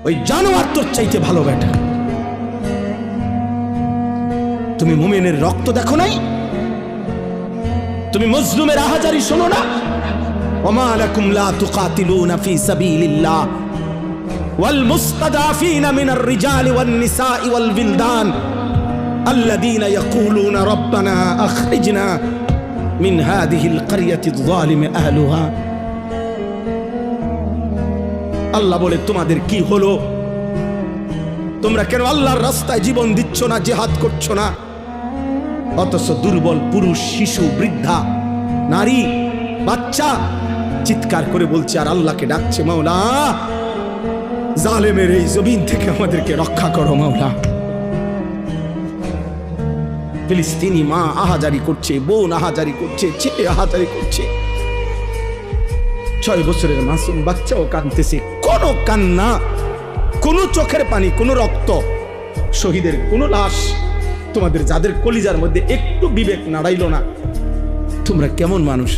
ওই জানোয়ার তোর চাইতে ভালো বেটা। তুমি মুমিনের রক্ত দেখো নাই? তুমি মজলুমের আহাজারি শোনো না? ওমা লাকুম লা তুকাতিলুনা ফি সাবিলিল্লাহ ওয়াল মুস্তাদাফিনা মিনার রিজালি ওয়ান নিসাই ওয়াল বিলদান আল্লাযীনা ইয়াকুলুনা রাব্বানা আখরিজনা মিন হাযিহিল ক্বরিয়াতিয যালিমি আহলুহা। আল্লাহ বলে, তোমাদের কি হলো? তোমরা কেন আল্লাহর রাস্তায় জীবন দিচ্ছ না, জিহাদ করছো না? অথচ দুর্বল পুরুষ, শিশু, বৃদ্ধা, নারী, বাচ্চা চিৎকার করে বলছে আর আল্লাহকে ডাকছে, মাওলা জালেমের এই জমিন থেকে আমাদেরকে রক্ষা করো মাওলা। ফিলিস্তিনি মা আহাজারি করছে, বোন আহাজারি করছে, ছেলে আহাজারি করছে, 6 বছরের মাসুম বাচ্চাও কাঁদতেছে। কোনো কান্না, কোনো চোখের পানি, কোনো রক্ত, শহীদের কোনো লাশ, তোমাদের যাদের কলিজার মধ্যে একটু বিবেক নাড়াইল না। তোমরা কেমন মানুষ?